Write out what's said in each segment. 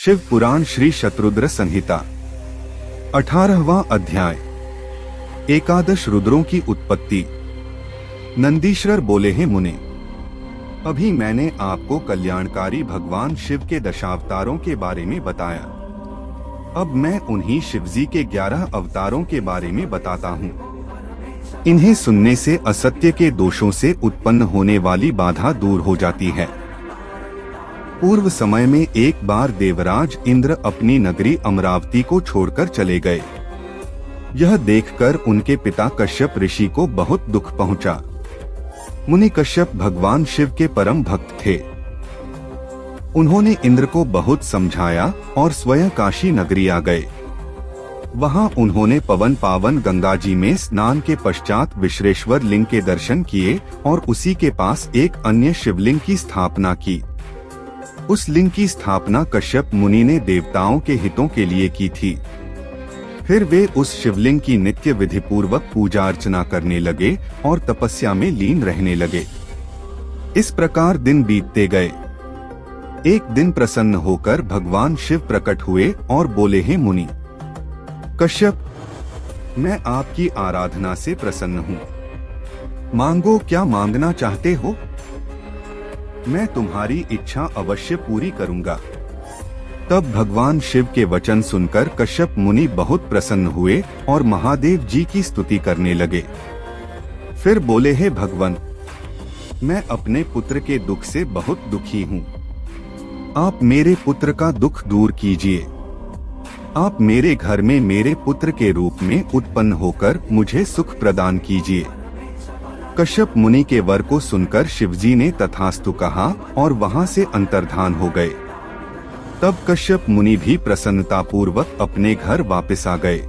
शिव पुराण श्री शतरुद्र संहिता 18वां अध्याय। एकादश रुद्रों की उत्पत्ति। नंदीश्वर बोले हैं मुने, अभी मैंने आपको कल्याणकारी भगवान शिव के दशावतारों के बारे में बताया। अब मैं उन्हीं शिवजी के 11 अवतारों के बारे में बताता हूँ। इन्हें सुनने से असत्य के दोषों से उत्पन्न होने वाली बाधा दूर हो जाती है। पूर्व समय में एक बार देवराज इंद्र अपनी नगरी अमरावती को छोड़कर चले गए। यह देखकर उनके पिता कश्यप ऋषि को बहुत दुख पहुंचा। मुनि कश्यप भगवान शिव के परम भक्त थे। उन्होंने इंद्र को बहुत समझाया और स्वयं काशी नगरी आ गए। वहां उन्होंने पवन पावन गंगा जी में स्नान के पश्चात विश्वेश्वर लिंग के दर्शन किए और उसी के पास एक अन्य शिवलिंग की स्थापना की। उस लिंग की स्थापना कश्यप मुनि ने देवताओं के हितों के लिए की थी। फिर वे उस शिवलिंग की नित्य विधि पूर्वक पूजा अर्चना करने लगे और तपस्या में लीन रहने लगे। इस प्रकार दिन बीतते गए। एक दिन प्रसन्न होकर भगवान शिव प्रकट हुए और बोले हैं मुनि कश्यप, मैं आपकी आराधना से प्रसन्न हूँ। मांगो, क्या मांगना चाहते हो? मैं तुम्हारी इच्छा अवश्य पूरी करूंगा। तब भगवान शिव के वचन सुनकर कश्यप मुनि बहुत प्रसन्न हुए और महादेव जी की स्तुति करने लगे। फिर बोले, हे भगवान, मैं अपने पुत्र के दुख से बहुत दुखी हूँ। आप मेरे पुत्र का दुख दूर कीजिए। आप मेरे घर में मेरे पुत्र के रूप में उत्पन्न होकर मुझे सुख प्रदान कीजिए। कश्यप मुनि के वर को सुनकर शिवजी ने तथास्तु कहा और वहां से अंतर्धान हो गए। तब कश्यप मुनि भी प्रसन्नता पूर्वक अपने घर वापस आ गए।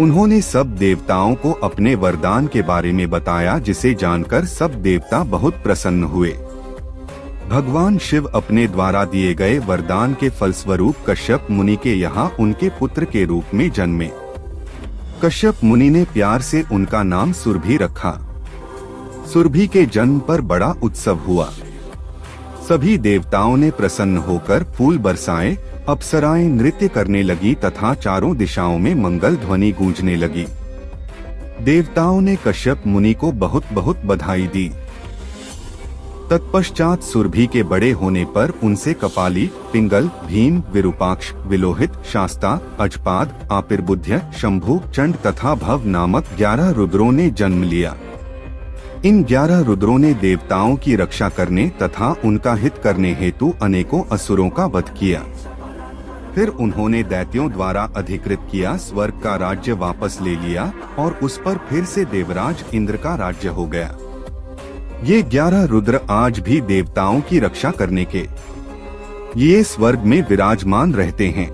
उन्होंने सब देवताओं को अपने वरदान के बारे में बताया, जिसे जानकर सब देवता बहुत प्रसन्न हुए। भगवान शिव अपने द्वारा दिए गए वरदान के फलस्वरूप कश्यप मुनि के यहाँ उनके पुत्र के रूप में जन्मे। कश्यप मुनि ने प्यार से उनका नाम सुरभि रखा। सुरभि के जन्म पर बड़ा उत्सव हुआ। सभी देवताओं ने प्रसन्न होकर फूल बरसाए, अप्सराएं नृत्य करने लगी तथा चारों दिशाओं में मंगल ध्वनि गूंजने लगी। देवताओं ने कश्यप मुनि को बहुत बहुत बधाई दी। तत्पश्चात सुरभि के बड़े होने पर उनसे कपाली, पिंगल, भीम, विरूपाक्ष, विलोहित, शास्ता, अजपाद, आपिर्बुध्य, शंभु, चंड तथा भव नामक 11 रुद्रों ने जन्म लिया। इन 11 रुद्रों ने देवताओं की रक्षा करने तथा उनका हित करने हेतु अनेकों असुरों का वध किया। फिर उन्होंने दैत्यों द्वारा अधिकृत किया स्वर्ग का राज्य वापस ले लिया और उस पर फिर से देवराज इंद्र का राज्य हो गया। ये 11 रुद्र आज भी देवताओं की रक्षा करने के ये स्वर्ग में विराजमान रहते हैं।